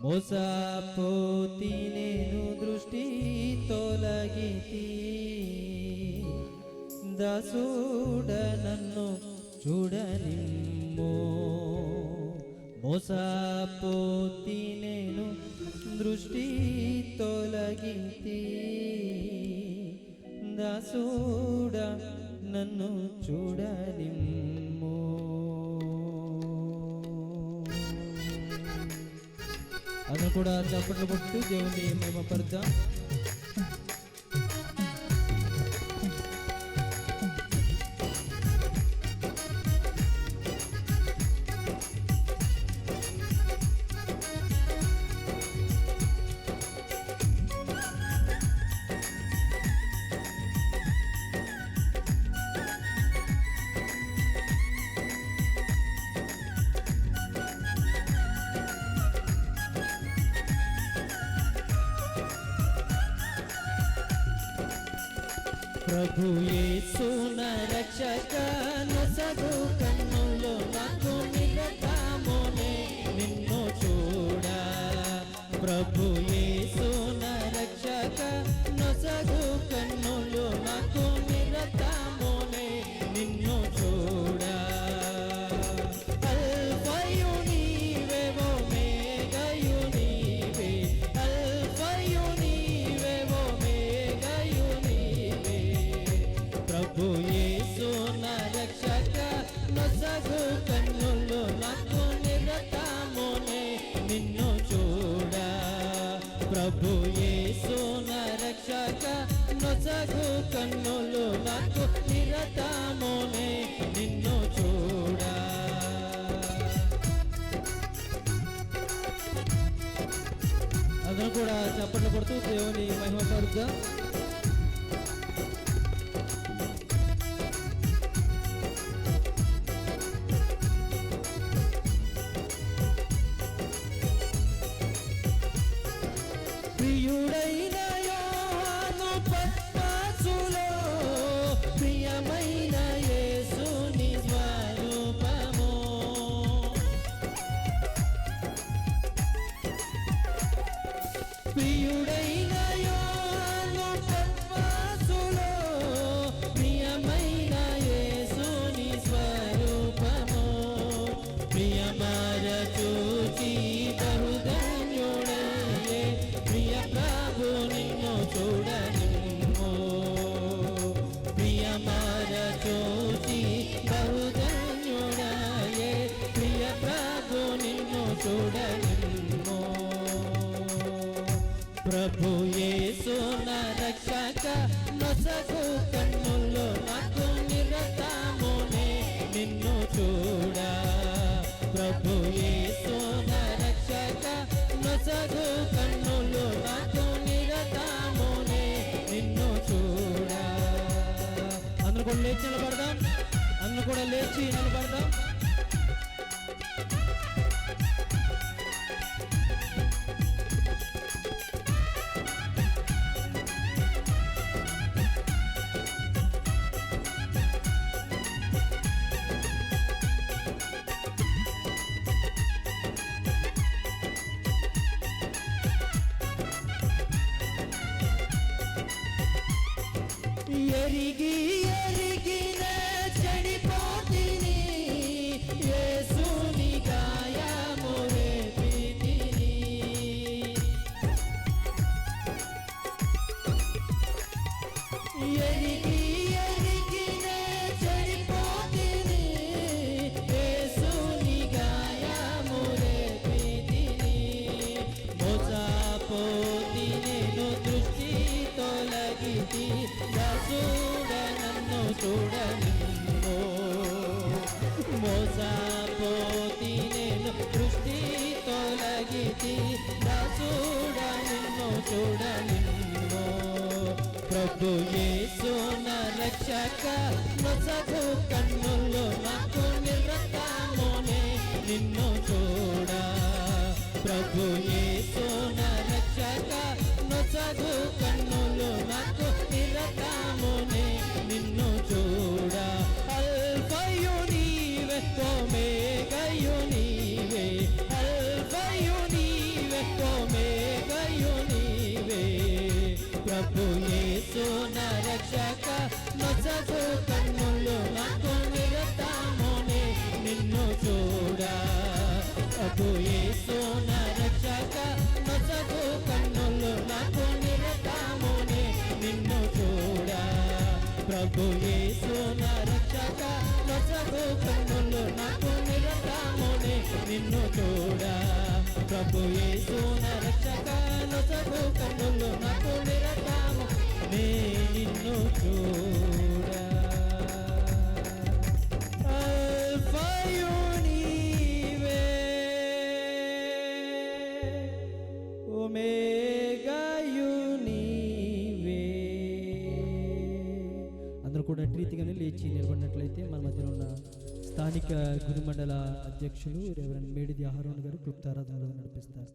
మోసపోతి నేను దృష్టి తొలగితి, దాసుడ నన్ను చూడనిమ్మో. మోసపోతి నేను దృష్టి తొలగితి, దాసుడ నన్ను చూడనిమ్మో. అందరూ కూడా చప్పట్లు కొడుతూ దేవుని మహిమపరుద్దాం. ప్రభు యేసు నా రక్షక, నొసగు కన్నుల్లో నాకు నిరతమునే నిన్ను చూడ. ప్రభు యేసు నా రక్షక, నొసగు కన్నుల్లో నాకు నిరతమునే నిన్ను చూడ. అల్ఫయు నీవే, ఒమేగయు నీవే, అల్ఫయు నీవే, ఒమేగయు నీవే. ప్రభు యేసు నా రక్షక, నొసగు కన్నుల్లో నాకు నిరతమునే నిన్ను చూడ. ప్రభు యేసు నా రక్షక, నొసగు కన్నుల్లో నాకు నిరతమునే నిన్ను చూడ. అందరూ కూడా చప్పట్లు కొడుతూ దేవుని మహిమపరుద్దాం. ప్రియుడైన యోహాను పద్మసులో, ప్రియమైన యేసుని స్వరూపము. ప్రియుడైన యోహాను పద్మసులో, ప్రియమైన యేసుని స్వరూపము. ప్రియమర చూచి బహుధన్యుడయ్యే, ప్రియ ప్రభు నిన్ను చూడనిమ్మో. ప్రియమర చూచి బహుధన్యుడయ్యే, ప్రియ ప్రభు నిన్ను చూడనిమ్మో. ప్రభు యేసు నా రక్షక, నొసగు కన్నుల్లో నాకు నిరతమునే నిన్ను చూడ. ప్రభు యేసు నా రక్షక, నొసగు కన్నుల్లో నాకు నిరతమునే నిన్ను చూడ. అందరూ కూడా లేచి నిలబడదాం. అందరూ కూడా లేచి నిలబడదాం. ఎరిగి ఎరిగిన చెడిపోతిని, యేసుని గాయము రేపితిని. ఎరిగి ఎరిగిన చెడిపోతిని, యేసుని గాయము రేపితిని. మోసపోతి నేను దృష్టి తొలగితి, దాసుడ నన్ను చూడనిమ్మో. మోసపోతి నేను దృష్టి తొలగితి, దాసుడ నిన్ను చూడనిమ్మో. ప్రభు యేసు నా రక్షక, నొసగు కన్నుల్లో నాకు నిరతమునే నిన్ను చూడ. ప్రభు యేసు నా రక్షక, నొసగు కన్నుల్లో నాకు నిరతమునే నిన్ను చూడ. అల్ఫయు నీవే, ఒమేగయు నీవే, అల్ఫయు నీవే, ప్రభు యేసు నా రక్షక నొసగు కన్నులు నాకు నిరతమునే నిన్ను చూడా ప్రభు యేసు నా రక్షక నొసగు కన్నులు నాకు నిరతమునే నిన్ను చూడా ప్రభు యేసు నా రక్షక నొసగు కన్నులు నాకు నిరతమునే నిన్ను చూడా ప్రభు యేసు నా రక్షక నొసగు కన్నులు నాకు నిరతము నే నిన్ను చూడా అల్ఫాయు నీవే ఒమేగాయు నీవే. అందరూ కూడా రీతిగానే లేచి నిలబడినట్లయితే మన మధ్యలో ఉన్న స్థానిక గురుమండల అధ్యక్షులు రెవరెండ్ మేడిది ఆహారోన్ గారు క్లుప్తారాధనలో నడిపిస్తారు.